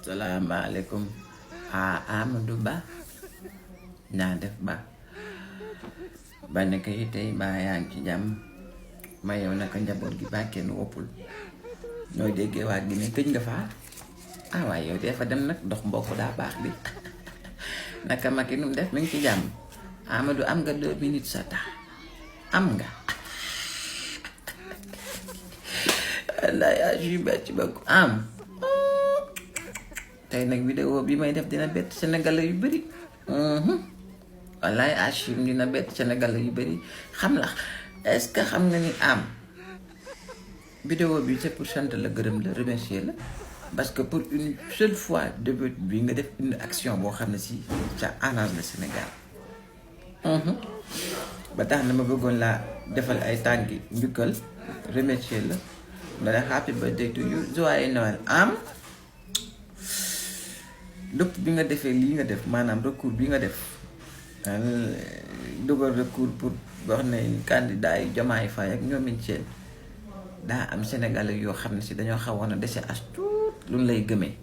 salaamaaleykum Amadou Ba naa def ba nekk yi tey ba yaa ngi ci jàmm ma yow naka njaboot gi ba kenn woppul ñooy déggee waa gi ne këj nga faa waaye yow dee fa dem nag dox mbokk daa baax bi naka Macky nu mu def mi ngi ci jàmm Amadou am nga 2 minutes sa temps am nga wallaay ajuba ci bëgg am tey nag vidéo bi may def dina bett Sénégalais yu bëri wallaay Achim dina bett Sénégalais yu bëri xam la est-ce que xam nga ni am vidéo bi c'est pour sant la gërëm la remercier la parce que pour une seule fois début bi nga def une action boo xam ne si ça arrange le Sénégal ba tax na ma bëggoon laa defal ay tànki njukkal remercier la nga def happy birthday to you joyeux Noël am lépp bi nga defee lii nga def maanaam recours bi nga def dugal recours pour wax ne candidat yi Diomaye Faye ak ñoomin seen daa am Sénégalais yoo xam ne si dañoo xawoon a dese as tuut lu ñu lay gëmee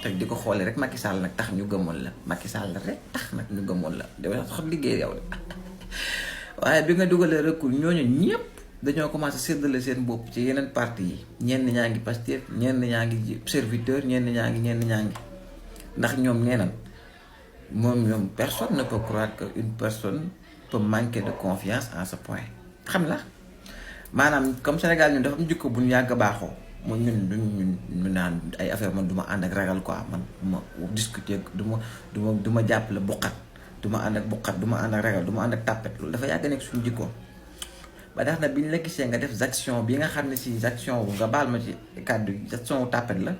te di ko xoolee rek Macky Sall nag tax ñu gëmoon la Macky Sall rek tax nag ñu gëmoon la dafa sax liggéey yow la waaye bi nga dugalee recours ñooñu ñëpp dañoo commencé séddale seen bopp ci yeneen parti yi ñenn ñaa ngi Pastef ñenn ñaa ngi serviteur ñenn ñaa ngi ndax ñoom neenan moom personne ne peut croire que une personne peut manquer de confiance en ce point xam la maanaam comme Sénégal ñun dafa am jikko bu ñu yàgg baaxoo mooy ñun naan ay affaire man du ma ànd ak ragal quoi man du ma discuter du ma jàppale buqat du ma ànd ak buqat du ma ànd ak ragal du ma ànd ak tàppet loolu dafa yàgg nekk suñu jikko ba tax na bi ñu la gisee nga def action bi nga xam ne si action wu nga baal ma ci kàddu yi action wu tàppet la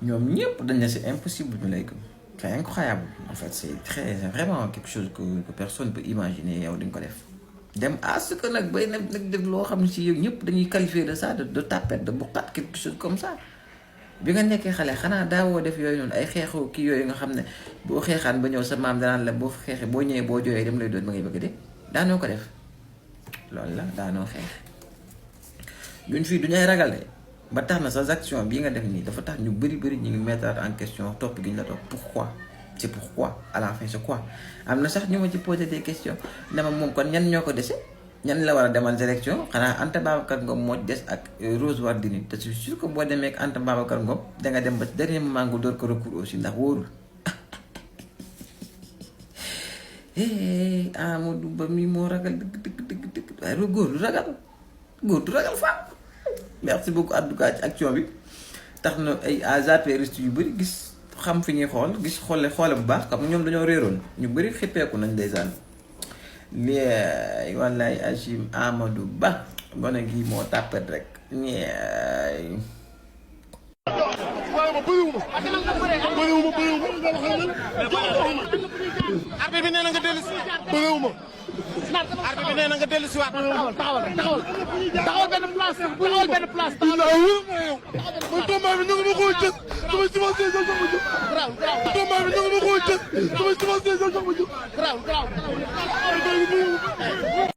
ñoom ñëpp dañ ne c'est impossible ñu lay gëm c'est incroyable en fait c'est vraiment quelque chose que personne peut imaginer yow di nga ko def dem à ce que nag bay nag def loo xam ne si yow ñëpp dañuy qualifier de ça de tàppet de buqat quelque chose comme ça bi nga nekkee xale xanaa daawoo def yooyu noonu ay xeexu kii yooyu nga xam ne boo xeexaan ba ñëw sa maam danaan la boo xeexee boo ñëwee boo jooyee dem lay doon ba ngay bëgg de daanoo ko def loolu la daanoo xeex ñun fii duñu ay ragal de ba tax na sa action bii nga def nii dafa tax ñu bëri ñu ngi mettre en question topp gi ñu la topp pourquoi c'est pourquoi à la fin c'est quoi am na sax ñu ma ci poser des questions ne ma moom kon ñan ñoo ko dese ñan la war a demal élection xanaa Anta Babacar Ngom moo des ak Rose Wardini te c'est sûr que boo demee ak Anta Babacar Ngom danga dem ba dernier moment nga door ko recours aussi ndax wóorul Amadou Ba mi moo ragal dëgg waaye góor du ragal faa merci beaucoup en tout cas ci action bi tax na ay apéristes yu bëri gis xam fi ñuy xool gis xoole bu baax comme ñoom dañoo réeroon ñu bëri xippeeku nañ ndeysaan lii wallaay Achim Amadou Ba gone gi moo tàppet rek ñeey arbitre bi nee na nga dellu si bëriwuma arbitre bi nee na nga dellu si waat taxawal benn place man combat bi ñu ngi ma koo jël sama civilisation sax ma jóg combat bi ñu ngi ma koo jël sama civilisation sax ma jóg